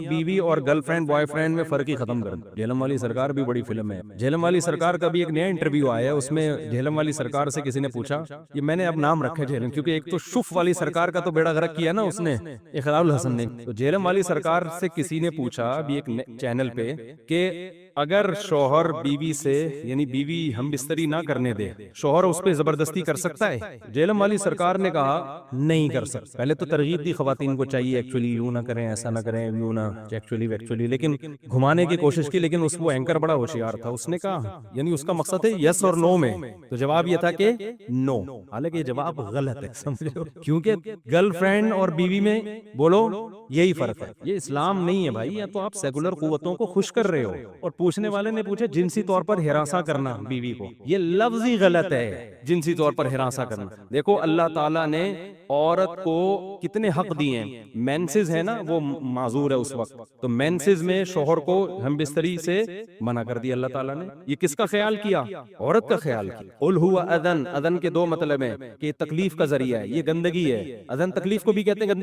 بیوی اور girl friend boy friend میں فرق ہی ختم کر دیا۔ جہلم والی سرکار بھی بڑی فلم ہے۔ جہلم والی سرکار کا بھی ایک نیا انٹرویو آیا ہے، اس میں جہلم والی سرکار سے کسی نے پوچھا، یہ میں نے اب نام رکھا ہے جہلم، کیونکہ ایک تو شف والی سرکار کا تو بیڑا غرق کیا نا اس نے، اقرار الحسن نے، تو جہلم والی سرکار سے کسی نے پوچھا بھی ایک چینل پہ کہ اگر شوہر بیوی سے یعنی بیوی ہم بستری نہ کرنے دے، شوہر اس پہ زبردستی کر سکتا ہے؟ جہلم والی سرکار نے کہا نہیں کر سکتا۔ پہلے تو ترغیب دی خواتین کو چاہیے ایکچولی یوں نہ کریں، ایسا نہ کریں، یوں نہ ایکچولی، لیکن گھمانے کی کوشش کی، لیکن اس وہ اینکر بڑا ہوشیار تھا، اس نے کہا یعنی اس کا مقصد ہے یس اور نو میں، تو جواب یہ تھا کہ نو، حالانکہ یہ جواب غلط ہے، سمجھو، کیونکہ گرل فرینڈ اور بیوی میں بولو یہی فرق ہے، یہ اسلام نہیں ہے بھائی، یا تو آپ سیکولر قوتوں کو خوش کر رہے ہو۔ اور پوچھنے والے نے پوچھا جنسی طور پر ہراساں کرنا بیوی کو، یہ لفظ ہی غلط ہے، جنسی طور پر ہراساں کرنا۔ دیکھو اللہ تعالیٰ نے عورت کو کتنے حق دیے ہیں، مینسز ہے نا وہ معذور ہے اس وقت، تو مینسز میں شوہر کو ہم بستری سے منع کر دیا اللہ تعالیٰ نے۔ یہ کس کا خیال کیا؟ عورت کا خیال کیا۔ قل هو اذن، اذن کے دو مطلب ہیں کہ یہ تکلیف کا ذریعہ ہے، یہ گندگی ہے، اذن تکلیف کو بھی کہتے ہیں،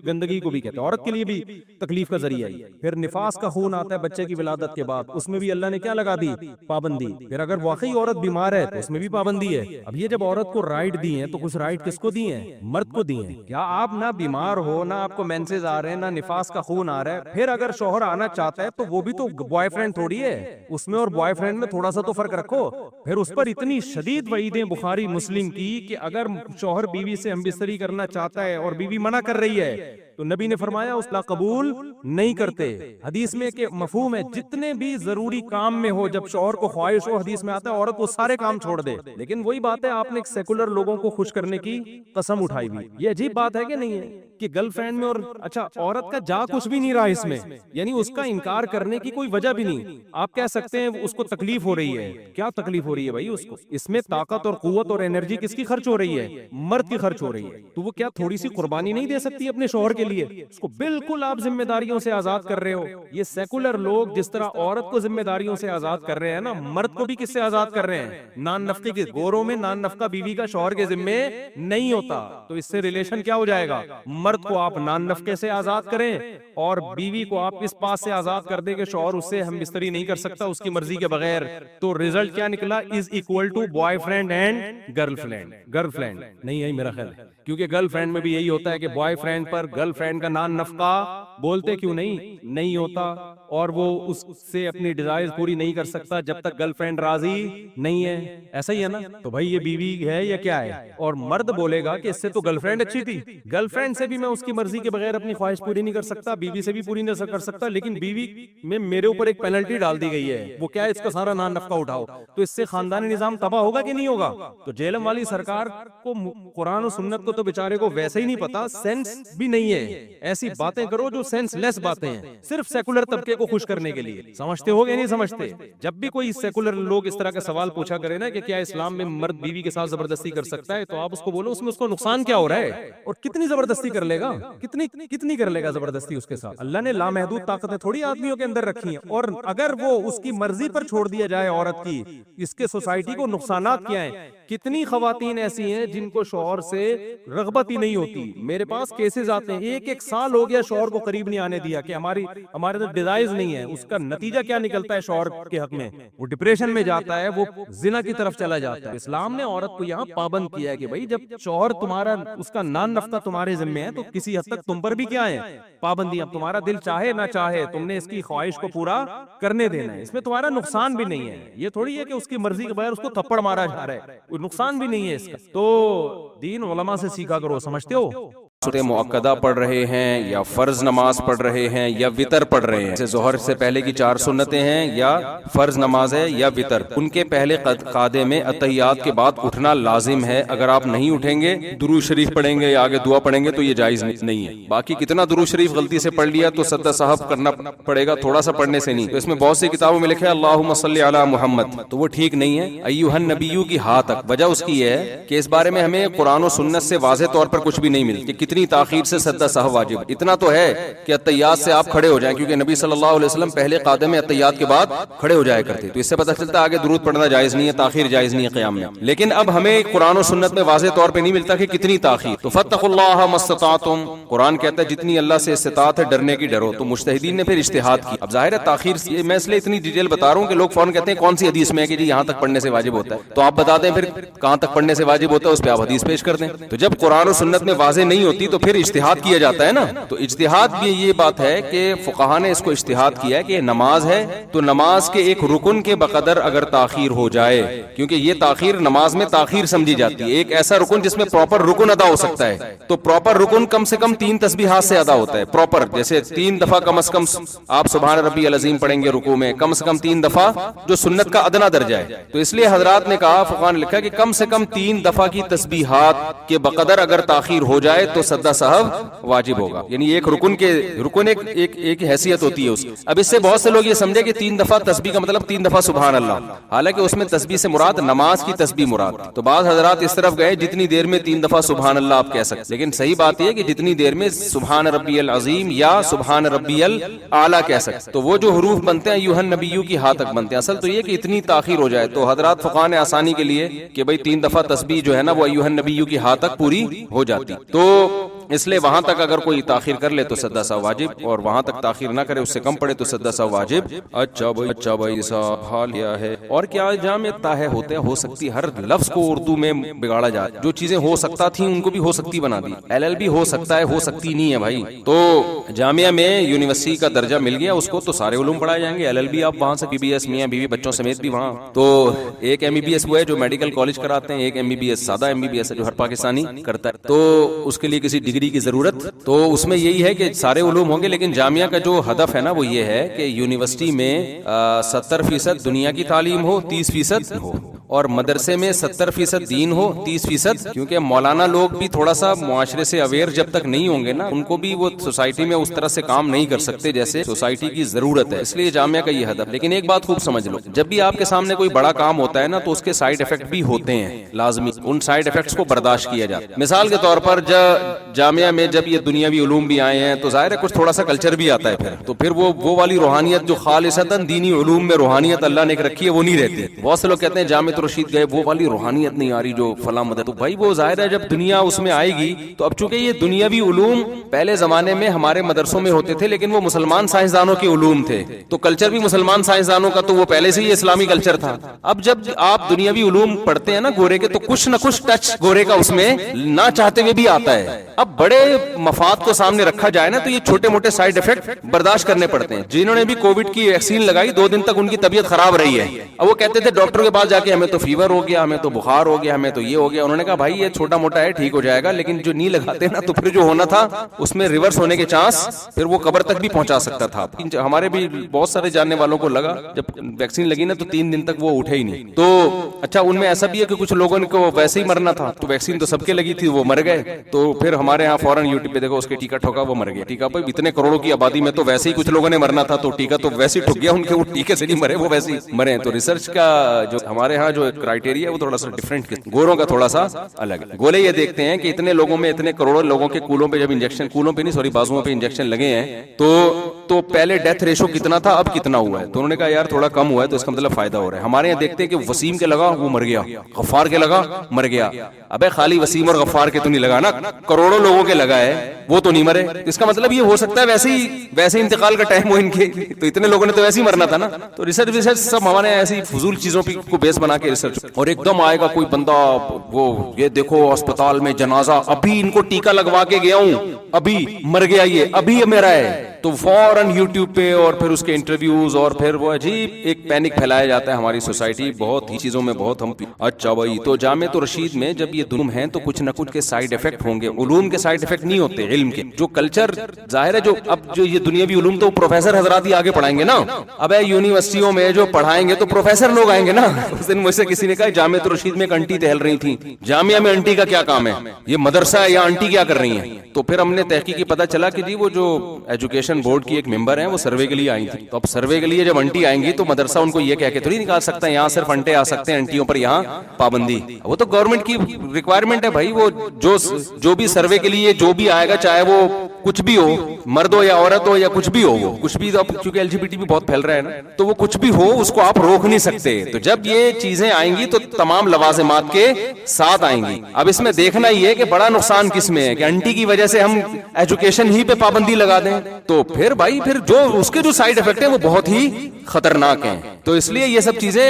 گندگی کو بھی کہتے ہیں، عورت کے لیے بھی تکلیف کا ذریعہ ہے۔ پھر نفاس کا خون آتا ہے بچے کی ولادت کے بعد، اس میں بھی اللہ نے کیا لگا دی؟ پابندی۔ پھر اگر واقعی عورت بیمار ہے تو اس میں بھی پابندی ہے۔ اب یہ جب عورت کو رائٹ دی ہیں تو کچھ رائٹ کس کو دی ہیں؟ مرد کو دی ہیں۔ کیا آپ نہ بیمار ہو، نہ آپ کو مینسز آ رہے ہیں، نہ نفاس کا خون آ رہا ہے، پھر اگر شوہر آنا چاہتا ہے تو وہ بھی تو بوائے فرینڈ تھوڑی ہے، اس میں اور بوائے فرینڈ میں تھوڑا سا تو فرق رکھو۔ پھر اس پر اتنی شدید وعیدیں بخاری مسلم کی کہ اگر شوہر بیوی سے ہم بستری کرنا چاہتا ہے اور بیوی منع کر رہی ہے تو نبی نے فرمایا اس لا قبول نہیں کرتے۔ حدیث میں کہ مفہوم ہے جتنے بھی ضروری کام میں ہو، جب شوہر کو خواہش ہو، حدیث میں آتا ہے عورت وہ سارے کام چھوڑ دے، لیکن وہی بات ہے آپ نے سیکولر لوگوں کو خوش کرنے کی قسم اٹھائی ہوئی۔ یہ عجیب بات ہے کہ نہیں ہے کہ گرل فرینڈ میں اور اچھا عورت کا جا کچھ بھی نہیں رہا اس میں، یعنی اس کا انکار کرنے کی کوئی وجہ بھی نہیں۔ آپ کہہ سکتے ہیں اس کو تکلیف ہو رہی ہے، کیا تکلیف ہو رہی ہے بھائی اس کو؟ اس میں طاقت اور قوت اور انرجی کس کی خرچ ہو رہی ہے؟ مرد کی خرچ ہو رہی ہے، تو وہ کیا تھوڑی سی قربانی نہیں دے سکتی اپنے شوہر کے لیے؟ اس کو بالکل آپ ذمہ داریوں سے آزاد کر رہے ہو۔ یہ سیکولر لوگ جس طرح عورت کو ذمہ داریوں سے آزاد کر رہے ہیں نا، مرد کو بھی کس سے آزاد کر رہے ہیں؟ نان نفقے کے گوروں میں نان نفقہ بیوی کا شوہر کے ذمہ نہیں ہوتا، تو اس سے ریلیشن کیا ہو جائے گا؟ مرد کو آپ نان نفقے سے آزاد کریں اور بیوی کو آپ اس بات سے آزاد کر دیں کہ شوہر اس سے ہم بستری نہیں کر سکتا اس کی مرضی کے بغیر، تو ریزلٹ کیا نکلا؟ Is equal to boyfriend and girlfriend. Girlfriend نہیں ہے میرا خیال، کیونکہ گرل فرینڈ میں بھی یہی ہوتا ہے کہ بوائے فرینڈ پر گرل فرینڈ کا نان نفقہ بولتے کیوں نہیں ہوتا، اور وہ اس سے اپنی ڈیزائر پوری نہیں کر سکتا جب تک گرل فرینڈ راضی نہیں ہے، ایسا ہی ہے نا؟ تو بھائی یہ بیوی ہے یا کیا ہے؟ اور مرد بولے گا کہ اس سے تو گرل فرینڈ اچھی تھی، گرل فرینڈ سے بھی میں اس کی مرضی کے بغیر اپنی خواہش پوری نہیں کر سکتا، بیوی سے بھی پوری نہیں کر سکتا، لیکن بیوی میں میرے اوپر ایک پینلٹی ڈال دی گئی ہے، وہ کیا ہے؟ اس کا سارا نان نفقہ اٹھاؤ، تو اس سے خاندانی نظام تباہ ہوگا کہ نہیں ہوگا؟ تو جہلم والی سرکار کو قرآن و سنت کو تو بیچارے کو ویسے ہی نہیں پتا، سینس بھی نہیں ہے، ایسی باتیں کرو جو سینس لیس باتیں ہیں، صرف سیکولر طبقے کو خوش کرنے کے لیے۔ سمجھتے ہو گے نہیں سمجھتے؟ جب بھی کوئی سیکولر لوگ اس طرح کا سوال پوچھا کرے نا کہ کیا اسلام میں مرد بیوی کے ساتھ زبردستی کر سکتا ہے، تو آپ اس کو بولو اس میں اس کو نقصان کیا ہو رہا ہے، اور کتنی زبردستی کر لے گا، کتنی کر لے گا زبردستی اس کے ساتھ؟ اللہ نے لامحدود طاقتیں تھوڑی آدمیوں کے اندر رکھی ہیں، اور اگر وہ اس کی مرضی پر چھوڑ دیا جائے عورت کی، اس کے سوسائٹی کو نقصانات کیا ہیں؟ کتنی خواتین ایسی ہیں جن کو شوہر سے رغبت ہی نہیں ہوتی، میرے پاس کیسز آتے ہیں، ایک سال ہو گیا شوہر کو قریب نہیں آنے دیا کہ ہمارے تو ڈیزائرز نہیں ہے، اس کا نتیجہ کیا نکلتا ہے شوہر کے حق میں؟ وہ ڈپریشن میں جاتا ہے، وہ زنا کی طرف چلا جاتا ہے۔ اسلام نے عورت کو یہاں پابند کیا ہے کہ بھائی جب شوہر تمہارا اس کا نان نفقہ تمہارے ذمہ ہے تو کسی حد تک تم پر بھی کیا ہے؟ پابندیاں، تمہارا دل چاہے نہ چاہے تم نے اس کی خواہش کو پورا کرنے دینا ہے، اس میں تمہارا نقصان بھی نہیں ہے، یہ تھوڑی ہے کہ اس کی مرضی کے بغیر اس کو تھپڑ مارا جا رہا ہے، کوئی نقصان بھی نہیں ہے اس کا۔ تو دین علماء سے سیکھا کرو، سمجھتے ہو؟ سورہ مؤکدہ پڑھ رہے ہیں یا فرض نماز پڑھ رہے ہیں یا وطر پڑھ رہے ہیں، جیسے ظہر سے پہلے کی 4 سنتیں ہیں یا فرض نماز ہے یا وطر، ان کے پہلے قعدے میں اتحیات کے بعد اٹھنا لازم ہے۔ اگر آپ نہیں اٹھیں گے، درود شریف پڑھیں گے یا آگے دعا پڑھیں گے تو یہ جائز نہیں ہے۔ باقی کتنا درود شریف غلطی سے پڑھ لیا تو سدہ صاحب کرنا پڑے گا، تھوڑا سا پڑھنے سے نہیں۔ تو اس میں بہت سی کتابوں میں لکھا ہے اللہم صلی علی محمد، تو وہ ٹھیک نہیں ہے، ایھا النبیو کی ہاں تک۔ وجہ اس کی ہے کہ اس بارے میں ہمیں قرآن و سنت سے واضح طور پر کچھ بھی نہیں ملتی کہ اتنی تاخیر سے سجدہ سہو واجب. اتنا تو ہے کہ اتحیات سے آپ کھڑے ہو جائیں, کیونکہ نبی صلی اللہ علیہ وسلم پہلے قعدے میں اتحیات کے بعد کھڑے ہو جایا کرتے. تو اس سے پتہ چلتا ہے آگے درود پڑھنا جائز نہیں ہے, تاخیر جائز نہیں ہے قیام میں. لیکن اب ہمیں قرآن و سنت میں واضح طور پہ نہیں ملتا کہ کتنی تاخیر. تو فاتقوا اللہ ما استطعتم, قرآن کہتا ہے جتنی اللہ سے استطاعت ہے ڈرنے کی ڈرو. تو مجتہدین نے پھر اجتہاد کی. اب ظاہر ہے تاخیر, میں اس لیے اتنی ڈیٹیل بتا رہا ہوں کہ لوگ فوراً کہتے ہیں کون سی حدیث میں ہے کہ جی یہاں تک پڑھنے سے واجب ہوتا ہے. تو آپ بتا دیں پھر کہاں تک پڑھنے سے واجب ہوتا ہے, اس پہ آپ حدیث پیش کر دیں. تو جب قرآن و سنت میں واضح نہیں ہوتی تو پھر اجتہاد کیا جاتا ہے نا. تو اجتہاد بھی یہ بات ہے کہ فقہا نے اس کو اجتہاد کیا ہے کہ نماز ہے تو نماز کے ایک رکن کے بقدر اگر تاخیر ہو جائے, کیونکہ یہ تاخیر نماز میں تاخیر سمجھی جاتی ہے, ایک ایسا رکن جس میں پراپر رکن ادا ہو سکتا ہے. تو پراپر رکن کم سے کم 3 تسبیحات سے ادا ہوتا ہے پراپر, جیسے 3 دفعہ کم از کم آپ سبحان ربی العظیم پڑھیں گے رکوع میں, کم سے کم 3 دفعہ جو سنت کا ادنا درجہ ہے. تو اس لیے حضرات نے کہا, فقہا نے لکھا کہ کم سے کم 3 دفعہ کی تسبیحات کے بقدر اگر تاخیر ہو جائے تو سجدہ سہو واجب ہوگا. یعنی ایک رکن ایک حیثیت ہوتی ہے اس. اب اس سے بہت سے لوگ یہ سمجھے کہ 3 دفعہ تسبیح کا مطلب 3 دفعہ سبحان اللہ, حالانکہ اس میں تسبیح سے مراد نماز کی تسبیح مراد. تو بعض حضرات اس طرف گئے جتنی دیر میں 3 دفعہ سبحان اللہ آپ کہہ سکتے, لیکن صحیح بات یہ کہ جتنی دیر میں سبحان ربی العظیم یا سبحان ربی الاعلی کہہ سکتے. تو وہ جو حروف بنتے ہیں ایھا النبیو کی ہاں تک بنتے ہیں. اصل تو یہ کہ اتنی تاخیر ہو جائے. تو حضرات فقہا نے آسانی کے لیے کہ بھئی 3 دفعہ تسبیح جو ہے نا وہ ایھا النبیو کی ہاں تک پوری ہو جاتی. تو اس لیے وہاں تک اگر کوئی تاخیر کر لے تو سجدہ سہو واجب, اور وہاں تک تاخیر نہ کرے اس سے کم پڑے تو سجدہ سہو واجب. اچھا بھائی صاحب حال کیا ہے. اور کیا جامع تاہ ہوتے ہو سکتی, ہر لفظ کو اردو میں بگاڑا جائے. جو چیزیں ہو سکتا تھیں ان کو بھی ہو سکتی بنا دی. LLB ہو سکتا ہے, ہو سکتی نہیں ہے بھائی. تو جامعہ میں یونیورسٹی کا درجہ مل گیا اس کو تو سارے علوم پڑھائے جائیں گے. LLB آپ وہاں سے BBS میاں بیوی بچوں سمیت بھی وہاں. تو ایک MBBS وہ ہے جو میڈیکل کالج کراتے ہیں, ایک MBBS سادہ MBBS ہے جو ہر پاکستانی کرتا ہے. تو اس کے لیے کسی ڈگری کی ضرورت, تو اس میں یہی ہے کہ سارے علوم ہوں گے. لیکن جامعہ کا جو ہدف ہے نا وہ یہ ہے کہ یونیورسٹی میں 70% دنیا کی تعلیم ہو, 30% ہو, اور مدرسے میں 70% دین ہو, 30%. کیونکہ مولانا لوگ بھی تھوڑا سا معاشرے سے اویئر جب تک نہیں ہوں گے نا, ان کو بھی وہ سوسائٹی میں اس طرح سے کام نہیں کر سکتے جیسے سوسائٹی کی ضرورت ہے. اس لیے جامعہ کا یہ ہدف. لیکن ایک بات خوب سمجھ لو, جب بھی آپ کے سامنے کوئی بڑا کام ہوتا ہے نا تو اس کے سائیڈ افیکٹ بھی ہوتے ہیں لازمی. ان سائیڈ افیکٹس کو برداشت کیا جاتا ہے. مثال کے طور پر جامعہ میں جب یہ دنیاوی علوم بھی آئے ہیں تو ظاہر ہے کچھ تھوڑا سا کلچر بھی آتا ہے. تو پھر وہ والی روحانیت جو خالصتاً دینی علوم میں روحانیت اللہ نے رکھی ہے وہ نہیں رہتی. بہت سے لوگ کہتے ہیں جامعہ رشید گئے وہ والی روحانیت نہیں آ رہی جو فلاں مدد. تو بھائی وہ ظاہر ہے جب دنیا اس میں آئے گی تو اب چونکہ یہ دنیاوی علوم پہلے زمانے میں ہمارے مدرسوں میں ہوتے تھے لیکن وہ مسلمان سائنسدانوں کے علوم تھے, تو کلچر بھی مسلمان سائنسدانوں کا تو وہ پہلے سے ہی اسلامی کلچر تھا. اب جب آپ دنیاوی علوم پڑھتے ہیں نا گورے کے, تو کچھ نہ کچھ ٹچ گورے کا اس میں نہ چاہتے ہوئے بھی آتا ہے. اب بڑے مفاد کو سامنے رکھا جائے نا تو یہ چھوٹے موٹے سائیڈ افیکٹ برداشت کرنے پڑتے ہیں. جنہوں نے بھی کووڈ کی ویکسین لگائی 2 دن تک ان کی طبیعت خراب رہی ہے. اب وہ کہتے تھے ڈاکٹر کے پاس جا کے ہمیں تو فیور ہو گیا, ہمیں تو بخار ہو گیا, ہمیں تو یہ ہو گیا. انہوں نے کہا بھائی یہ چھوٹا موٹا ہے, ٹھیک ہو جائے گا, لیکن جو نہیں لگاتے نا تو پھر جو ہونا تھا اس میں ریورس ہونے کے چانس پھر وہ قبر تک بھی پہنچا سکتا تھا. ہمارے بھی بہت سارے جاننے والوں کو لگا جب ویکسین لگی نا تو 3 دن تک وہ اٹھے ہی نہیں. تو اچھا ان میں ایسا بھی ہے کہ کچھ لوگوں کو ویسے ہی مرنا تھا, تو ویکسین تو سب کے لگی تھی وہ مر گئے. تو پھر ہمارے یہاں فوراً یوٹیوب پہ دیکھو اس کے ٹیکا ٹھوکا وہ مر گیا. ٹیکا پہ اتنے کروڑوں کی آبادی میں تو ویسے ہی کچھ لوگوں نے مرنا تھا, تو ٹیکا تو ویسے ہی ٹھک گیا ان کے, وہ ٹیکے سے نہیں مرے, وہ ویسے ہی مرے. تو ریسرچ کا جو ہمارے ہاں جو کرائٹیریا ہے وہ تھوڑا سا ڈفرینٹ, گوروں کا تھوڑا سا الگ ہے. گولے یہ دیکھتے ہیں کہ اتنے لوگوں میں اتنے کروڑوں لوگوں کے کولوں پہ جب انجیکشن, کولوں پہ نہیں سوری بازوؤں پہ انجیکشن لگے ہیں تو پہلے ڈیتھ ریشو کتنا تھا اب کتنا ہوا ہے. تو انہوں نے کہا یار تھوڑا کم ہوا ہے تو اس کا مطلب فائدہ ہو رہا ہے. ہمارے یہاں دیکھتے ہیں کہ وسیم کے لگا وہ مر گیا, غفار کے لگا مر گیا. ابے خالی وسیم اور غفار کے تو نہیں لگا نا, کروڑوں لوگوں کے لگا ہے وہ تو نہیں مرے. اس کا مطلب یہ ہو سکتا ہے ویسے انتقال کا ٹائم ہو ان کے, تو اتنے لوگوں نے تو ویسے ہی مرنا تھا نا. تو ریسرچ سب ہمارے ایسی فضول چیزوں کو بیس بنا کے ریسرچ, اور ایک دم آئے گا کوئی بندہ وہ یہ دیکھو اسپتال میں جنازہ, ابھی ان کو ٹیکا لگوا کے گیا ہوں, ابھی مر گیا, یہ ابھی میرا ہے. تو فوراً یوٹیوب پہ اور پھر اس کے انٹرویوز اور پھر وہ عجیب ایک پینک پھیلایا جاتا ہے. ہماری سوسائٹی بہت ہی چیزوں میں بہت ہم اچھا بھائی. تو جامع رشید میں جب یہ علوم ہیں تو کچھ نہ کچھ کے سائیڈ افیکٹ ہوں گے. علوم کے سائیڈ افیکٹ نہیں ہوتے علم کے, جو کلچر ظاہر ہے جو اب جو یہ دنیاوی علوم تو پروفیسر حضرات ہی آگے پڑھائیں گے نا. اب یونیورسٹیوں میں جو پڑھائیں گے تو پروفیسر لوگ آئیں گے نا. اس دن مجھ سے کسی نے کہا جامع رشید میں ایک انٹی ٹہل رہی تھی, جامعہ میں انٹی کا کیا کام ہے, یہ مدرسہ ہے یا انٹی کیا کر رہی ہیں. تو پھر ہم نے تحقیق کی پتہ چلا کہ جی وہ جو ایجوکیشن ایجوکیشن بورڈ کی ایک ممبر ہیں, وہ سروے کے لیے آئی تھی. تو اب سروے کے لیے جب انٹی آئیں گی تو مدرسہ ان کو یہ کہہ کے تھوڑی نکال سکتا ہے یہاں صرف انٹے آ سکتے ہیں, انٹیوں پر یہاں پابندی. وہ تو گورنمنٹ کی ریکوائرمنٹ ہے بھائی. وہ جو بھی سروے کے لیے جو بھی آئے گا, چاہے وہ کچھ بھی ہو, مرد ہو یا عورت ہو یا کچھ بھی ہو, وہ کچھ بھی, تو کیونکہ LGBT بھی بہت پھیل رہا ہے نا, تو وہ کچھ بھی ہو اس کو آپ روک نہیں سکتے. تو جب یہ چیزیں آئیں گی تو تمام لوازمات کے ساتھ آئیں گی. اب اس میں دیکھنا یہ ہے کہ بڑا نقصان کس میں ہے, کہ انٹی کی وجہ سے ہم ایجوکیشن ہی پہ پابندی لگا دیں تو پھر بھائی پھر جو اس کے جو سائیڈ افیکٹ ہیں وہ بہت ہی خطرناک ہیں. تو اس لیے یہ سب چیزیں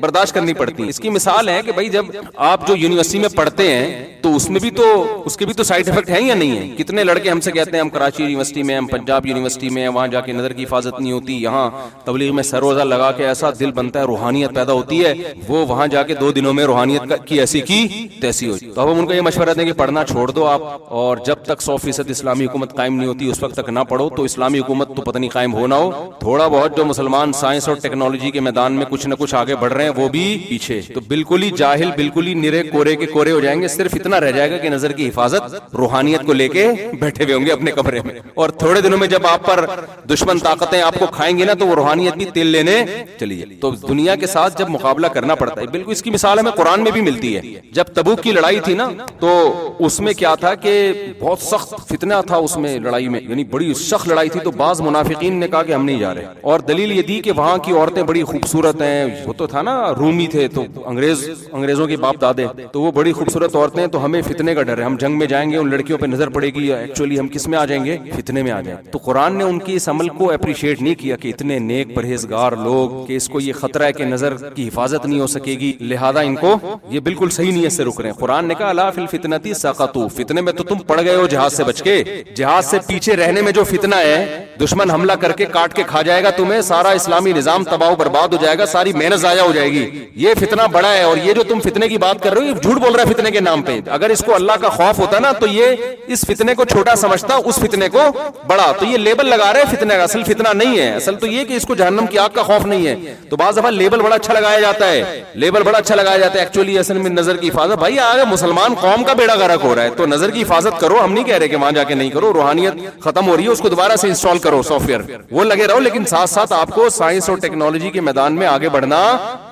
برداشت کرنی پڑتی ہیں. اس کی مثال ہے کہ بھائی جب آپ جو یونیورسٹی میں پڑھتے ہیں تو اس میں بھی تو اس کے بھی تو سائیڈ افیکٹ ہیں یا نہیں ہیں. کتنے لڑکے ہم سے کہتے ہیں ہم کراچی یونیورسٹی میں, ہم پنجاب یونیورسٹی میں, وہاں جا کے نظر کی حفاظت نہیں ہوتی, یہاں تبلیغ میں سر روزہ لگا کے ایسا دل بنتا ہے, روحانیت پیدا ہوتی ہے, وہ وہاں جا کے 2 دنوں میں روحانیت کی ایسی کی تیسی ہوئی. تو اب ہم ان کو یہ مشورہ دیں کہ پڑھنا چھوڑ دو آپ, اور جب تک 100% اسلامی حکومت قائم نہیں ہوتی اس وقت تک نہ پڑھو. تو اسلامی حکومت تو پتہ نہیں قائم ہو نہ ہو, تھوڑا بہت جو مسلمان سائنس اور ٹیکنالوجی کے میدان میں کچھ نہ کچھ آگے بڑھ رہے ہیں وہ بھی پیچھے. تو بالکل ہی جاہل, بالکل ہی نرے کورے کے کورے ہو جائیں گے. صرف اتنا رہ جائے گا کہ نظر کی حفاظت روحانیت کو لے کے بیٹھے ہوئے ہوں گے اپنے کمرے میں, اور تھوڑے دنوں میں جب آپ پر دشمن طاقتیں آپ کو کھائیں گی نا تو وہ روحانیت بھی تیل لینے چلی جائے. تو دنیا کے ساتھ جب مقابلہ کرنا پڑتا ہے, بالکل اس کی مثال ہمیں قرآن میں بھی ملتی ہے. جب تبوک کی لڑائی تھی نا تو اس میں کیا تھا کہ بہت سخت فتنہ تھا اس میں, لڑائی میں, یعنی بڑی سخت لڑائی تھی. تو بعض منافقین نے کہا کہ ہم نہیں جا رہے, اور دلیل یہ دی کہ وہاں کی عورتیں بڑی خوبصورت ہیں. وہ تو تھا نا رومی تھے تو انگریزوں کے باپ دادے, تو وہ بڑی خوبصورت عورتیں ہیں, تو ہمیں فتنے کا ڈر ہے, ہم جنگ میں جائیں گے ان لڑکیوں پہ نظر پڑے گی, ایکچولی ہم کس میں آ جائیں گے, فتنے میں آ جائیں. تو قرآن نے ان کی اس عمل کو اپریشیٹ نہیں کیا کہ اتنے نیک پرہیزگار لوگ کہ اس کو یہ خطرہ ہے کہ نظر کی حفاظت نہیں ہو سکے گی, لہذا ان کو یہ بالکل صحیح نیت سے رک رہے ہیں. قرآن نے کہا الا فی الفتنۃ سقطوا, فتنے میں تو تم پڑ گئے ہو جہاز سے بچ کے. جہاز سے پیچھے رہنے میں جو فتنہ ہے, دشمن حملہ کر کے کاٹ کے کھا جائے گا تمہیں, سارا اسلامی نظام تباہ و برباد ہو جائے گا, ساری محنت ضائع ہو جائے گی. یہ فتنہ بڑا ہے, اور یہ جو تم فتنے کی بات کر رہے ہو یہ جھوٹ بول رہا ہے فتنے کے نام پہ. اگر اس کو اللہ کا خوف ہوتا نا تو یہ اس فتنے کو چھوٹا سمجھتا, اس فتنے کو بڑا. تو یہ لیبل لگا رہے ہیں فتنے کا, اصل فتنہ نہیں ہے. اصل تو یہ کہ اس کو جہنم کی آگ کا خوف نہیں ہے. تو بعض دفعہ لیبل بڑا اچھا لگایا جاتا ہے, لیبل بڑا اچھا لگایا جاتا ہے, ایکچولی اصل میں نظر کی حفاظت. بھائی آگے مسلمان قوم کا بیڑا غرق ہو رہا ہے تو نظر کی حفاظت کرو, ہم نہیں کہہ رہے کہ وہاں جا کے نہیں کرو. روحانیت ختم ہو رہی ہے, اس کو دوبارہ سے انسٹال کرو سافٹ ویئر, وہ لگے رہو, لیکن ساتھ ساتھ آپ کو سائنس اور ٹیکنالوجی کے میدان میں آگے بڑھنا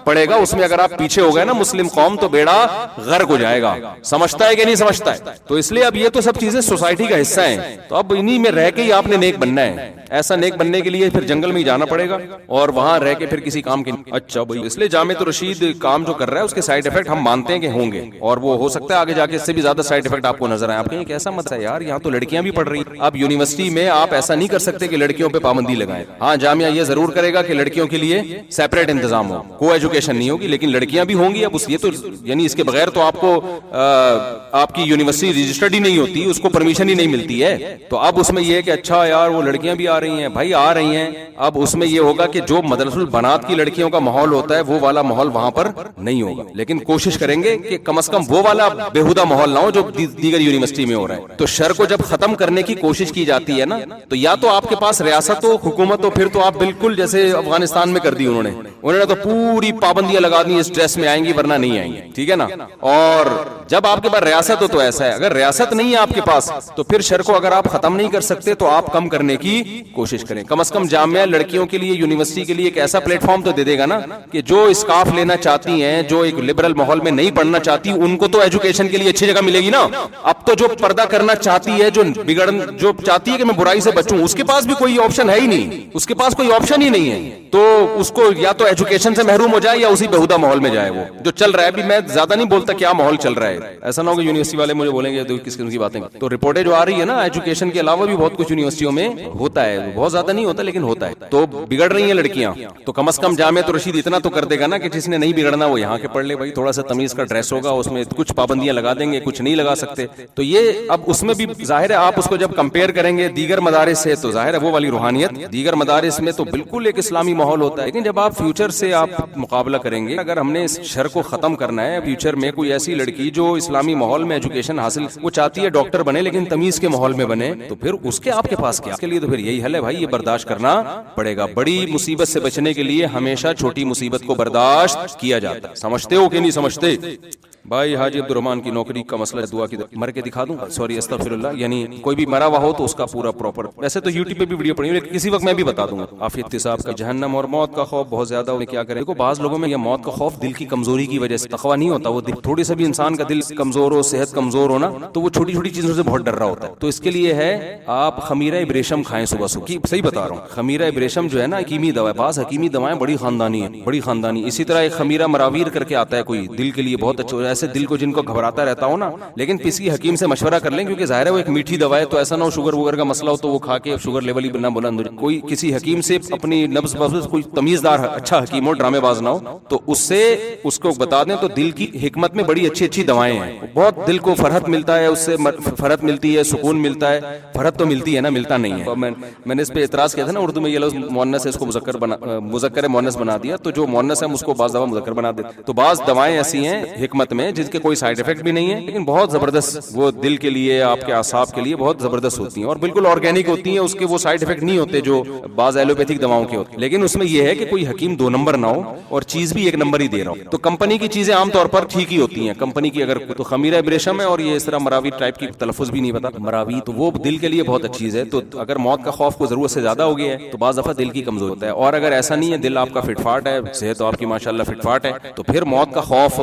پڑے گا. اس میں اگر آپ پیچھے ہو گئے نا مسلم قوم تو بیڑا غرق ہو جائے گا. سمجھتا ہے کہ نہیں سمجھتا ہے؟ تو اس لیے اب یہ تو سب چیزیں سوسائٹی کا حصہ ہیں, تو اب انہی میں رہ کے ہی آپ نے نیک بننا ہے. ایسا نیک بننے کے لیے پھر جنگل میں ہی جانا پڑے گا اور وہاں رہ کے پھر کسی کام کی. اچھا بھائی, اس لیے جامعۃ الرشید کام جو کر رہا ہے اس کے سائیڈ افیکٹ ہم مانتے ہیں کہ ہوں گے, اور وہ ہو سکتا ہے آگے جا کے اس سے بھی زیادہ سائیڈ افیکٹ آپ کو نظر آئے. آپ کہیں کیسا مت ہے یار, یہاں تو لڑکیاں بھی پڑھ رہی ہیں. اب یونیورسٹی میں آپ ایسا نہیں کر سکتے کہ لڑکیوں پہ پابندی لگائیں. ہاں جامعہ یہ ضرور کرے گا کہ لڑکیوں کے لیے سیپریٹ انتظام ہو, کو ایجوکیشن نہیں ہوگی, لیکن لڑکیاں بھی ہوں گی. اب یہ تو یعنی اس کے بغیر تو آپ کو آپ کی یونیورسٹی رجسٹرڈ ہی نہیں ہوتی, اس کو پرمیشن ہی نہیں ملتی ہے. تو اب اس میں یہ ہے کہ اچھا یار وہ لڑکیاں بھی آ رہی ہیں, بھائی آ رہی ہیں. اب اس میں یہ ہوگا کہ جو مدرسۃ البنات کی لڑکیوں کا ماحول ہوتا ہے وہ والا ماحول وہاں پر نہیں ہوگا, لیکن کوشش کریں گے کہ کم از کم وہ والا بےہودہ ماحول نہ ہو جو دیگر یونیورسٹی میں ہو رہا ہے. تو شر کو جب ختم کرنے کی کوشش کی جاتی ہے نا, تو یا تو آپ کے پاس ریاست ہو, حکومت ہو, پھر تو آپ بالکل جیسے افغانستان میں کر دی انہوں نے تو پوری پابندیاں لگا دی, اس ڈریس میں آئیں گی ورنہ نہیں آئیں گی, ٹھیک ہے نا. اور جب آپ کے پاس ریاست ہو تو ایسا ہے, اگر ریاست نہیں ہے آپ کے پاس تو پھر شر کو اگر آپ ختم نہیں کر سکتے تو آپ کم کرنے کی کوشش کریں. کم از کم جامعہ لڑکیوں کے لیے, یونیورسٹی کے لیے ایک ایسا پلیٹ فارم تو دے دے گا نا کہ جو اسکارف لینا چاہتی ہیں, جو ایک لبرل ماحول میں نہیں پڑھنا چاہتی, ان کو تو ایجوکیشن کے لیے اچھی جگہ ملے گی نا. اب تو جو پردہ کرنا چاہتی ہے, جو چاہتی ہے کہ میں برائی سے بچوں, اس کے پاس بھی کوئی آپشن ہے ہی نہیں, اس کے پاس کوئی آپشن ہی نہیں ہے. تو اس کو یا تو ایجوکیشن سے محروم ہو جائے یا اسی بےہودہ ماحول میں جائے. وہ جو چل رہا ہے, ابھی میں زیادہ نہیں بولتا کیا ماحول چل رہا ہے, ایسا نہ ہو کہ یونیورسٹی والے مجھے بولیں گے کس قسم کی باتیں. تو رپورٹیں جو آ رہی ہے نا, ایجوکیشن کے علاوہ بھی بہت کچھ یونیورسٹیوں میں ہوتا ہے, بہت زیادہ نہیں ہوتا لیکن ہوتا ہے. تو بگڑ رہی ہیں لڑکیاں, تو کم از کم جامعۃ الرشید اتنا تو کر دے گا نا کہ جس نے نہیں بگڑنا وہ یہاں کے پڑھ لے. بھائی تھوڑا سا تمیز کا ڈریس ہوگا, اس میں کچھ پابندیاں لگا دیں گے, کچھ نہیں لگا سکتے. تو یہ اب اس میں بھی ظاہر ہے آپ اس کو جب کمپیئر کریں گے دیگر مدارس سے تو ظاہر ہے وہ والی روحانیت. دیگر مدارس میں تو بالکل ایک اسلامی ماحول ہوتا ہے, لیکن جب آپ فیوچر سے آپ مقابلہ کریں گے, اگر ہم نے اس شر کو ختم کرنا ہے, فیوچر میں کوئی ایسی لڑکی جو اسلامی ماحول میں ایجوکیشن حاصل, وہ چاہتی ہے ڈاکٹر بنے لیکن تمیز کے ماحول میں بنے, تو پھر اس کے آپ کے پاس کیا, اس کے لیے تو پھر یہی حل ہے بھائی, یہ برداشت کرنا پڑے گا. بڑی مصیبت سے بچنے کے لیے ہمیشہ چھوٹی مصیبت کو برداشت کیا جاتا ہے. سمجھتے ہو کہ نہیں سمجھتے؟ بھائی حاجی عبدالرحمان کی نوکری کا مسئلہ دعا کی مر کے دکھا دوں, سوری استغفر اللہ, یعنی کوئی بھی مرا ہوا ہو تو اس کا پورا پراپر, ویسے تو یوٹیوب پہ بھی ویڈیو پڑی لیکن کسی وقت میں بھی بتا دوں گا. عافیت صاحب کا جہنم اور موت کا خوف بہت زیادہ ہے, کیا کریں. دیکھو بعض لوگوں میں یہ موت کا خوف دل کی کمزوری کی وجہ سے, تقویٰ نہیں ہوتا, وہ تھوڑی سا بھی انسان کا دل کمزور ہو, صحت کمزور ہو نا, تو وہ چھوٹی چھوٹی چیزوں سے بہت ڈر رہا ہوتا ہے. تو اس کے لیے ہے آپ خمیرہ ابریشم کھائیں صبح صبح, صحیح بتا رہا ہوں. خمیرہ ابریشم جو ہے نا حکیمی دوا ہے, بعض حکیمی دوائیں بڑی خاندانی ہیں, بڑی خاندانی. اسی طرح ایک خمیرہ مراویر کر کے آتا ہے کوئی, دل کے لیے بہت اچھا, ایسے دل کو جن کو گھبراتا رہتا ہو نا, لیکن کسی حکیم سے مشورہ کر لیں, کیونکہ ظاہر ہے وہ ایک میٹھی دوا ہے, تو ایسا نہ ہو شوگر وگر کا مسئلہ ہو تو وہ کھا کے شوگر لیول ہی نہ بلند ہو. کوئی کسی حکیم سے اپنی نبض ببض, کوئی تمیزدار اچھا حکیم ہو, ڈرامے باز نہ ہو, تو اس سے اس کو بتا دیں. تو دل کی حکمت میں بڑی اچھی اچھی دوائیں ہیں, بہت دل کو فرحت ملتا ہے, اس سے فرحت ملتی ہے, سکون ملتا ہے. فرحت تو ملتی ہے نا, ملتا نہیں ہے. میں نے اس پہ اعتراض کیا تھا نا, اردو میں یہ لفظ مؤنث ہے, اس کو مذکر مؤنث بنا دیا, تو جو مؤنث ہے ہم اس کو بعض دفعہ مذکر بنا دیتے. تو بعض دوائیں ایسی ہیں حکمت میں جن کے کوئی سائیڈ افیکٹ بھی نہیں ہے, لیکن بہت زبردست, وہ دل کے لیے, آپ کے اعصاب کے لیے بہت زبردست ہوتی ہیں, اور بالکل آرگینک ہوتی ہیں, اس کے وہ سائیڈ افیکٹ نہیں ہوتے جو بعض ایلوپیتھک دواؤں کے ہوتے ہیں. لیکن اس میں یہ ہے کہ کوئی حکیم 2 نمبر نہ ہو اور چیز بھی 1 نمبر ہی دے رہا ہو. تو کمپنی کی چیزیں عام طور پر ٹھیک ہی ہوتی ہیں, کمپنی کی اگر تو خمیرہ ابریشم ہے, اور یہ اس طرح مراوی ٹائپ کی تلفظ بھی نہیں پتا, مراوی, تو وہ دل کے لیے بہت اچھی چیز ہے. تو اگر موت کا خوف کو ضرورت سے زیادہ ہو گیا ہے تو بعض دفعہ دل کی کمزور ہوتا ہے, اور اگر ایسا نہیں ہے, دل آپ کا فٹ فاٹ ہے, صحت تو آپ کی ماشاءاللہ فٹ فاٹ ہے, تو پھر موت کا خوف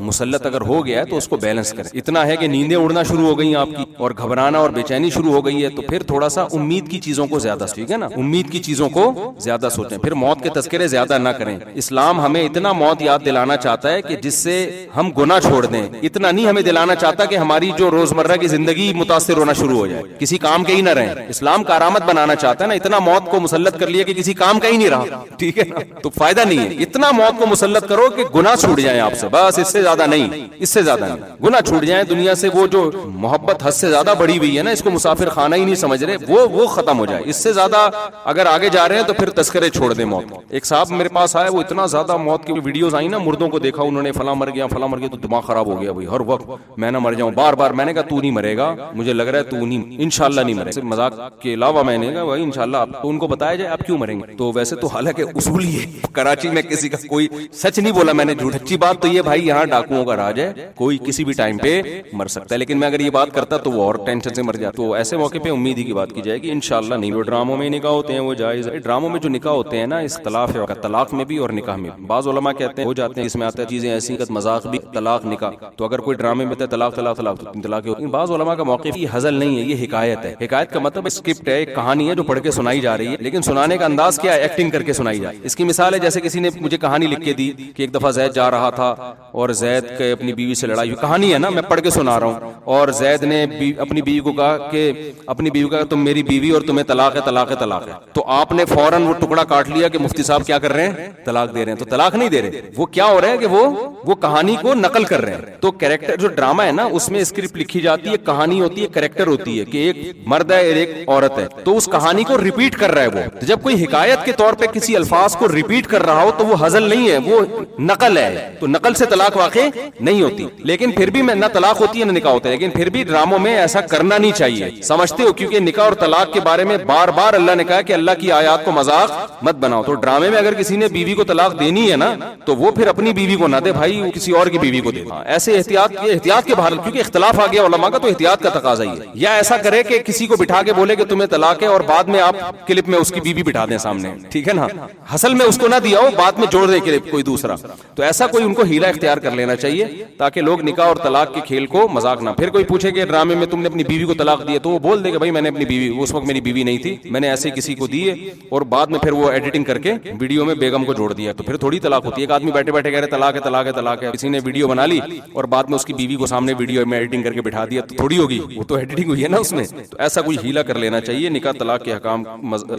مسلط اگر ہو گیا ہے تو اس کو بیلنس کریں. اتنا ہے کہ نیندیں اڑنا شروع ہو گئی ہیں آپ کی, اور گھبرانا اور بے چینی شروع ہو گئی ہے, تو پھر تھوڑا سا امید کی چیزوں کو زیادہ, ٹھیک ہے نا, امید کی چیزوں کو زیادہ سوچیں. پھر موت کے تذکرے زیادہ نہ کریں. اسلام ہمیں اتنا موت یاد دلانا چاہتا ہے کہ جس سے ہم گناہ چھوڑ دیں, اتنا نہیں ہمیں دلانا چاہتا کہ ہماری جو روزمرہ کی زندگی متاثر ہونا شروع ہو جائے, کسی کام کے ہی نہ رہیں. اسلام کارآمد بنانا چاہتا ہے نا, اتنا موت کو مسلط کر لیا کہ کسی کام کا ہی نہیں رہا, ٹھیک ہے نا, تو فائدہ نہیں ہے. اتنا موت کو مسلط کرو کہ گناہ چھوٹ جائیں آپ سے, بس اس سے زیادہ نہیں, اس سے زیادہ نہیں, گناہ چھوٹ جائیں دنیا سے. وہ جو محبت حد سے زیادہ بڑی ہوئی ہے نا, اس کو مسافر خانہ ہی نہیں سمجھ رہے, وہ ختم ہو جائے. اس سے زیادہ اگر آگے جا رہے ہیں تو پھر تذکرے چھوڑ دیں موت. ایک صاحب میرے پاس آئے, وہ اتنا زیادہ موت کی ویڈیوز آئی نا, مردوں کو دیکھا انہوں نے, فلاں مر گیا, فلاں مر گیا, تو دماغ خراب ہو گیا بھائی, ہر وقت میں نہ مر جاؤں, بار بار. میں نے کہا تو نہیں مرے گا, مجھے لگ رہا ہے تو نہیں, انشاءاللہ نہیں مرے گا. مذاق کے علاوہ میں نے کہا بھائی انشاءاللہ آپ تو ان کو بتایا جائے آپ کیوں مریں گے. تو ویسے تو حالانکہ اصول ہی ہے, کراچی میں کسی کا کوئی سچ نہیں بولا میں نے, جھوٹ. اچھی بات تو یہ بھائی یہاں ڈاکوؤں کا راج ہے, کوئی کسی بھی ٹائم پہ مر سکتا ہے, لیکن میں اگر یہ بات کرتا تو وہ اور ٹینشن سے مر جاتا. تو ایسے موقع پہ امید ہی کی بات کی جائے کہ انشاءاللہ نہیں. وہ ڈراموں میں نکاح ہوتے ہیں وہ جائز ہے, ڈراموں میں جو نکاح ہوتے ہیں نا اختلاف ہے, طلاق میں بھی اور نکاح میں. بعض علماء کہتے ہیں ہو جاتے ہیں, اس میں آتا ہے چیزیں ایسی مذاق بھی, طلاق نکاح. تو اگر کوئی ڈرامے میں طلاق طلاق طلاق تو 3 طلاق ہوتی ہیں. بعض علماء کا موقف یہ ہزل نہیں ہے, یہ حکایت ہے. حکایت کا مطلب اسکرپٹ ہے, ایک کہانی ہے جو پڑھ کے سنائی جا رہی ہے, لیکن سنانے کا انداز کیا ہے, ایکٹنگ کر کے سنائی جائے. اس کی مثال ہے جیسے کسی نے مجھے کہانی لکھ کے دی کہ ایک دفعہ زید جا رہا تھا اور زید کے اپنی بیوی سے لڑائی ہوئی. کہانی ہے نا, میں پڑھ کے سنا رہا ہوں. اور زید نے اپنی بیوی کو کہا کہ اپنی بیوی کا تم میری بیوی اور تمہیں طلاق ہے, طلاق ہے, طلاق ہے. تو آپ نے فوراً وہ ٹکڑا کاٹ لیا کہ مفتی صاحب کیا کر رہے ہیں, طلاق دے رہے ہیں. تو طلاق نہیں دے رہے, وہ کیا ہو رہا ہے کہ وہ کہانی کو نقل کر رہے ہیں. تو کریکٹر جو ڈرامہ ہے نا, اس میں اسکرپٹ لکھی جاتی ہے, کہانی ہوتی ہے, کریکٹر ہوتی ہے کہ ایک مرد ہے اور ایک عورت ہے, تو اس کہانی کو ریپیٹ کر رہا ہے وہ. جب کوئی حکایت کے طور پہ کسی الفاظ کو ریپیٹ کر رہا ہو تو وہ ہزل نہیں ہے, وہ نقل ہے. تو نقل سے طلاق واقع نہیں ہوتی, لیکن پھر بھی نہ طلاق ہوتی ہے نہ نکاح ہوتا ہے. لیکن پھر بھی ڈراموں میں ایسا کرنا نہیں چاہیے, سمجھتے ہو, کیونکہ نکاح اور طلاق کے بارے میں بار بار اللہ نے کہا کہ اللہ کی آیات کو مذاق مت بناؤ. تو ڈرامے میں اگر کسی نے بیوی کو طلاق دینی ہے نا, تو وہ پھر اپنی بیوی کو نہ دے بھائی, وہ کسی اور کی بیوی کو دے. ایسے احتیاط کے باہر, کیونکہ اختلاف آ گیا علماء کا, تو احتیاط کا تقاضا ہی ہے. یا ایسا کرے کہ کسی کو بٹھا کے بولے کہ تمہیں طلاق ہے, اور بعد میں آپ کلپ میں اس کی بیوی بٹھا دیں سامنے, ٹھیک ہے نا, حصل میں اس کو نہ دیا ہو, بعد میں جوڑ دے کلپ کوئی دوسرا. تو ایسا کوئی ان کو ہیلا اختیار کر لینا چاہیے تاکہ لوگ نکاح اور طلاق کے کھیل کو مذاق نہ. پھر کوئی پوچھے کہ ڈرامے میں تم نے اپنی بیوی کو طلاق دی, تو وہ بول دے کہ بھائی میں نے اپنی بیوی, اس وقت میری بیوی نہیں تھی, میں نے ایسے کسی کو دیے, اور بعد میں پھر وہ ایڈیٹنگ کر کے ویڈیو میں بیگم کو جوڑ دیا. تو پھر تھوڑی طلاق ہوتی ہے. ایک آدمی بیٹھے بیٹھے کہہ رہے طلاق ہے, طلاق ہے, طلاق ہے, کسی نے ویڈیو بنا لی اور بعد میں اس کی بیوی کو سامنے ویڈیو میں ایڈیٹنگ کر کے بٹھا دیا, تو تھوڑی ہوگی, وہ تو ایڈیٹنگ ہوئی ہے نا اس میں. تو ایسا کوئی ہیلا کر لینا چاہیے. نکاح طلاق کے حکام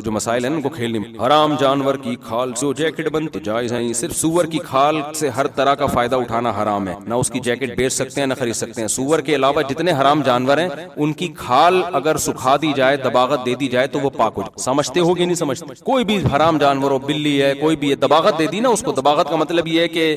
جو مسائل ہیں ان کو کھیلنے میں. حرام جانور کی کھال سے جیکٹ بنتی جائز ہے. صرف سور کی کھال سے ہر طرح کا فائدہ اٹھانا حرام ہے, نہ اس کی جیکٹ بیچ سکتے ہیں نہ خرید سکتے ہیں. سور کے علاوہ جتنے حرام جانور ہیں ان کی کھال اگر سکھا دی جائے, دباغت دے دی جائے, تو وہ پاک ہو جائے. سمجھتے ہو کہ نہیں سمجھتے؟ کوئی بھی حرام جانور ہو, بلی ہے, کوئی بھی ہے, دباغت دے دی نا اس کو. دباغت کا مطلب یہ ہے کہ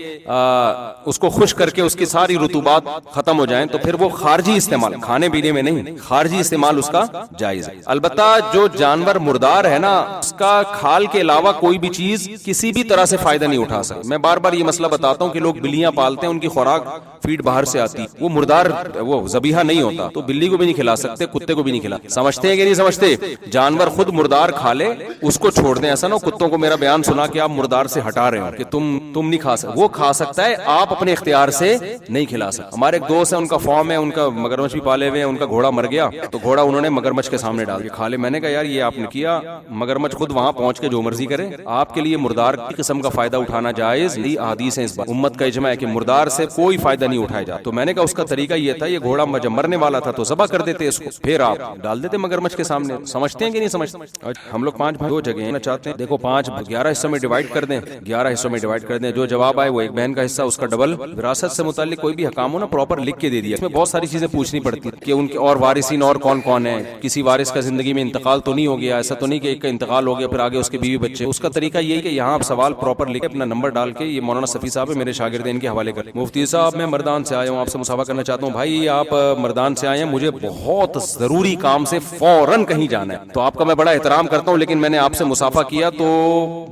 اس کو خشک کر کے اس کی ساری رطوبات ختم ہو جائیں, تو پھر وہ خارجی استعمال, کھانے پینے میں نہیں, خارجی استعمال اس کا جائز ہے. البتہ جو جانور مردار ہے نا, اس کا کھال کے علاوہ کوئی بھی چیز کسی بھی طرح سے فائدہ نہیں اٹھا سکتا. میں بار بار یہ مسئلہ بتاتا ہوں کہ لوگ بلیاں پالتے ہیں, ان کی خوراک فیڈ باہر سے آتی, وہ مردار وہ ذبیحہ نہیں ہوتا, تو بلی کو بھی نہیں کھلا سکتے, کتے کو بھی نہیں کھلا. سمجھتے ہیں کہ نہیں سمجھتے؟ جانور خود مردار کھا لے اس کو چھوڑ دیں. ایسا نہ ہو کتوں کو میرا بیان سنا کہ آپ مردار سے ہٹا رہے ہو کہ تم نہیں کھا سکتے. وہ کھا سکتا ہے, آپ اپنے اختیار سے نہیں کھلا سکتے. ہمارے ایک دوست ہیں, ان کا فارم ہے, ان کا مگرمچھ بھی پالے ہوئے ہیں, ان کا گھوڑا مر گیا تو گھوڑا انہوں نے مگرمچھ کے سامنے ڈال کے کھا لے. میں نے کہا یار یہ آپ نے کیا, مگرمچھ خود وہاں پہنچ کے جو مرضی کرے, آپ کے لیے مردار کی قسم کا فائدہ اٹھانا جائز نہیں. احادیث ہیں اس بات, امت کا اجماع ہے کہ مردار سے کوئی فائدہ نہیں اٹھایا جاتا. تو میں نے کہا اس کا طریقہ یہ تھا, یہ گھوڑا جب مرنے والا تھا تو ذبح کر دیتے اس کو, پھر آپ ڈال دیتے مگرمچھ کے سامنے. سمجھتے ہیں کہ نہیں سمجھتے؟ ہم لوگ 5 بھائی 2 جگہیں نا چاہتے ہیں, دیکھو 11 حصوں میں ڈیوائڈ کر دیں, 11 حصوں میں ڈیوائڈ کر دیں. جو جواب آئے وہ ایک بہن کا حصہ, اس کا ڈبل. وراثت سے متعلق کوئی بھی حکام ہو نا پراپر لکھ کے دے دیا. اس میں بہت ساری چیزیں پوچھنی پڑتی کہ ان کے اور وارثین اور کون کون ہیں, کسی وارث کا زندگی میں انتقال تو نہیں ہو گیا, ایسا تو نہیں کہ ایک کا انتقال ہو گیا پھر آگے اس کے بیوی بچے. اس کا طریقہ یہی کہ یہاں آپ سوال پراپر لکھ اپنا نمبر ڈال کے, یہ مولانا صفی صاحب ہے میرے شاگرد ہیں, ان کے حوالے کر. مفتی صاحب میں مردان سے آیا ہوں, آپ سے مصافحہ کرنا چاہتا ہوں. بھائی آپ مردان سے آئے ہیں, مجھے بہت ضروری کام سے فوراً کہیں جانا ہے, تو آپ کا میں بڑا احترام کرتا ہوں, لیکن میں نے آپ سے مصافحہ کیا تو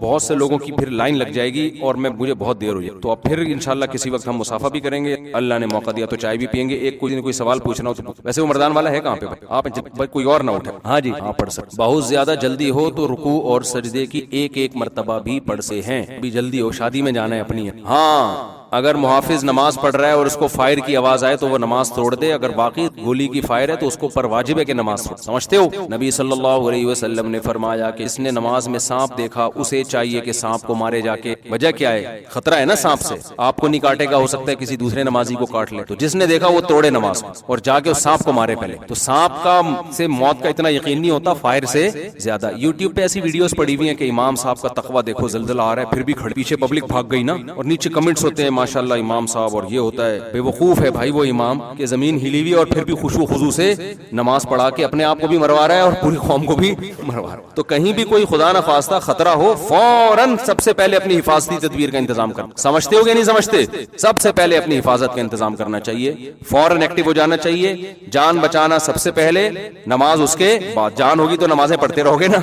بہت سے لوگوں کی پھر لائن لگ جائے گی اور مجھے بہت دیر ہو جائے. تو اب پھر انشاءاللہ کسی وقت ہم مصافحہ بھی کریں گے, اللہ نے موقع دیا تو چائے بھی پیئیں گے. ایک کوئی سوال پوچھنا ہو تو ویسے وہ مردان والا ہے کہاں پہ بھائی, آپ کوئی اور نہ اٹھے. ہاں جی ہاں پڑھ سکتے. بہت زیادہ جلدی ہو تو رکوع اور سجدے کی ایک مرتبہ بھی پڑھ سے ہیں. ابھی جلدی ہو, شادی میں جانا ہے اپنی. ہاں اگر محافظ نماز پڑھ رہا ہے اور اس کو فائر کی آواز آئے تو وہ نماز توڑ دے. اگر باقی گولی کی فائر ہے تو اس کو پر واجب ہے کہ نماز پڑھ. سمجھتے ہو؟ نبی صلی اللہ علیہ وسلم نے فرمایا کہ اس نے نماز میں سانپ دیکھا, اسے چاہیے کہ سانپ کو مارے جا کے. وجہ کیا ہے؟ خطرہ ہے نا سانپ سے, آپ کو نہیں کاٹے گا, ہو سکتا ہے کسی دوسرے نمازی کو کاٹ لے. تو جس نے دیکھا وہ توڑے نماز اور جا کے اس سانپ کو مارے پہلے. تو سانپ کا سے موت کا اتنا یقین نہیں ہوتا, فائر سے زیادہ. یوٹیوب پہ ایسی ویڈیوز پڑی ہوئی ہیں کہ امام صاحب کا تقویٰ دیکھو, زلزلہ آ رہا ہے پھر بھی کھڑے, پیچھے پبلک بھاگ گئی نا, اور نیچے کمنٹس ہوتے ہیں ماشاءاللہ امام صاحب اور یہ ہوتا ہے. بے وقوف ہے بھائی وہ امام کہ زمین ہلی ہوئی اور پھر بھی خشوع و خضوع سے نماز پڑھا کے اپنے آپ کو بھی مروا رہا ہے اور پوری قوم کو بھی مروا رہا ہے. تو کہیں بھی کوئی خدا نہ خواستہ خطرہ ہو, فوراً سب سے پہلے اپنی حفاظتی تدبیر کا انتظام کرنا. سمجھتے ہو کہ نہیں سمجھتے؟ سب سے پہلے اپنی حفاظت کا انتظام کرنا چاہیے, فوراً ایکٹیو ہو جانا چاہیے. جان بچانا سب سے پہلے, نماز اس کے بعد. جان ہوگی تو نمازیں پڑھتے رہو گے نا.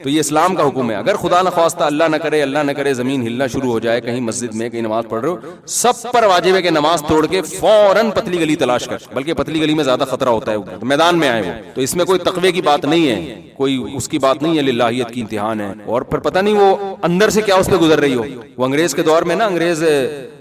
تو یہ اسلام کا حکم ہے. اگر خدا نہ خواستہ اللہ نہ کرے زمین ہلنا شروع ہو جائے کہیں مسجد میں, کہیں نماز پڑھ رہے ہو, سب پر واجب ہے کہ نماز توڑ کے فوراً پتلی گلی تلاش کر. بلکہ پتلی گلی میں زیادہ خطرہ ہوتا ہے, میدان میں آئے وہ. تو اس میں کوئی تقوی کی بات نہیں ہے, کوئی اس کی بات نہیں ہے, للہیت کی امتحان ہے. اور پھر پتہ نہیں وہ اندر سے کیا اس پہ گزر رہی ہو. وہ انگریز کے دور میں نا, انگریز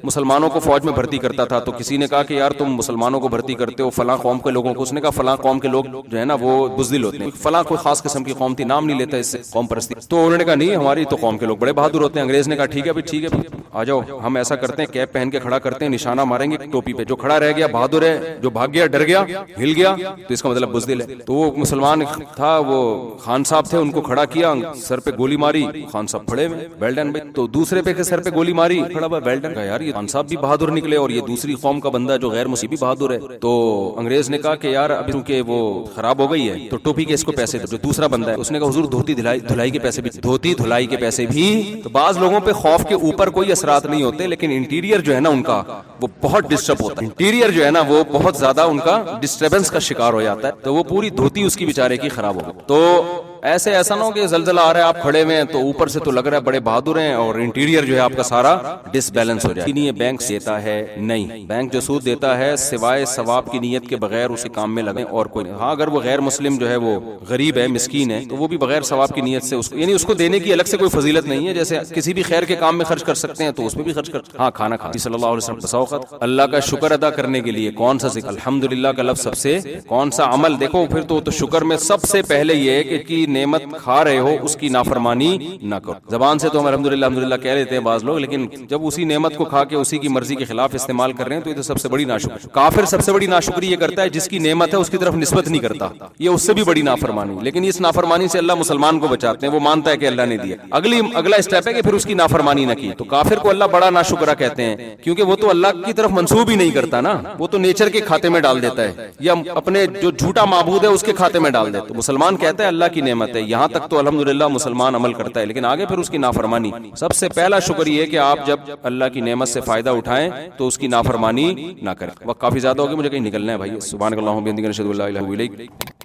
مسلمانوں کو فوج میں بھرتی کرتا تھا, تو کسی نے کہا کہ یار تم مسلمانوں کو بھرتی کرتے ہو فلاں قوم کے لوگوں کو. اس نے کہا فلاں قوم کے لوگ جو ہے نا وہ بزدل ہوتے ہیں, فلاں کوئی خاص قسم کی قوم تھی, نام نہیں لیتا اس سے, قوم پرستی. تو انہوں نے کہا نہیں ہماری تو قوم کے لوگ بڑے بہادر ہوتے ہیں. انگریز نے کہا ٹھیک ہے آ جاؤ, ہم ایسا کرتے ہیں کیپ پہن کے کھڑا کرتے ہیں, نشانہ ماریں گے ٹوپی پہ, جو کھڑا رہ گیا بہادر ہے, جو بھاگ گیا ڈر گیا ہل گیا تو اس کا مطلب بزدل ہے. تو وہ مسلمان تھا, وہ خان صاحب تھے, ان کو کھڑا کیا, سر پہ گولی ماری, خان صاحب کھڑے ہوئے ویل ڈن بھائی. تو دوسرے پہ سر پہ گولی ماری, کھڑا ہوا ویل ڈن. یار یہ خان صاحب بھی بہادر نکلے اور یہ دوسری قوم کا بندہ جو غیر مسلم بھی بہادر ہے. تو انگریز نے کہا کہ یار اب کیونکہ وہ خراب ہو گئی ہے تو ٹوپی کے اس کو پیسے دو. جو دوسرا بندہ ہے اس نے کہا حضور دھوتی دھلائی کے پیسے بھی, دھوتی دھلائی کے پیسے بھی. تو بعض لوگوں پہ خوف کے اوپر کوئی اثرات نہیں ہوتے, لیکن انٹیریئر جو ہے نا ان کا وہ بہت ڈسٹرب ہوتا ہے. انٹیریئر جو ہے نا وہ بہت زیادہ ان کا ڈسٹربنس کا شکار ہو جاتا ہے. تو وہ پوری دھوتی اس کی بیچارے کی خراب ہو گئی. تو ایسا نہ ہو کہ زلزلہ آ رہا ہے آپ کھڑے ہوئے ہیں تو اوپر سے تو لگ رہا ہے بڑے بہادر ہیں اور انٹیریئر جو ہے آپ کا سارا ڈس بیلنس ہو جائے. یہ بینک دیتا ہے نہیں, بینک جو سود دیتا ہے سوائے ثواب کی نیت کے بغیر اسے کام میں لگے اور کوئی نہیں. ہاں اگر وہ غیر مسلم جو ہے وہ غریب ہے, مسکین ہے, تو وہ بھی بغیر ثواب کی نیت سے یعنی اس کو دینے کی الگ سے کوئی فضیلت نہیں ہے. جیسے کسی بھی خیر کے کام میں خرچ کر سکتے ہیں تو اس میں بھی خرچ کر. ہاں کھانا کھاتی صلی اللہ علیہ وسلم بساوقت اللہ کا شکر ادا کرنے کے لیے کون سا ذکر, الحمدللہ کا لفظ سب سے, کون سا عمل دیکھو پھر تو شکر میں سب سے پہلے یہ ہے کہ کی نعمت کھا رہے ہو اس کی نافرمانی نہ کرو. زبان سے تو ہم الحمدللہ کہہ لیتے ہیں بعض لوگ, لیکن جب اسی نعمت کو کھا کے اسی کی مرضی کے خلاف استعمال کر رہے ہیں تو یہ تو سب سے بڑی ناشکری. کافر سب سے بڑی ناشکری یہ کرتا ہے جس کی نعمت ہے اس کی طرف نسبت نہیں کرتا, یہ اس سے بھی بڑی نافرمانی. لیکن اس نافرمانی سے اللہ مسلمان کو بچاتے ہیں, وہ مانتا ہے کہ اللہ نے دیا. اگلا اسٹیپ ہے کہ پھر اس کی نافرمانی نہ کی. تو کافر کو اللہ بڑا ناشکرا کہتے ہیں کیونکہ وہ تو اللہ کی طرف منسوب ہی نہیں کرتا نا, وہ تو نیچر کے کھاتے میں ڈال دیتا ہے یا اپنے جو جھوٹا معبود ہے اس کے کھاتے میں ڈال دیتا. تو مسلمان کہتا ہے اللہ کی نعمت ہے, یہاں تک تو الحمدللہ مسلمان عمل کرتا ہے, لیکن آگے پھر اس کی نافرمانی. سب سے پہلا شکر یہ ہے کہ آپ جب اللہ کی نعمت سے فائدہ اٹھائیں تو اس کی نافرمانی نہ کریں. وقت کافی زیادہ ہو گیا, مجھے کہیں نکلنا ہے بھائی. سبحان اللہ و بحمدہ, اشہد ان لا الہ الا انت.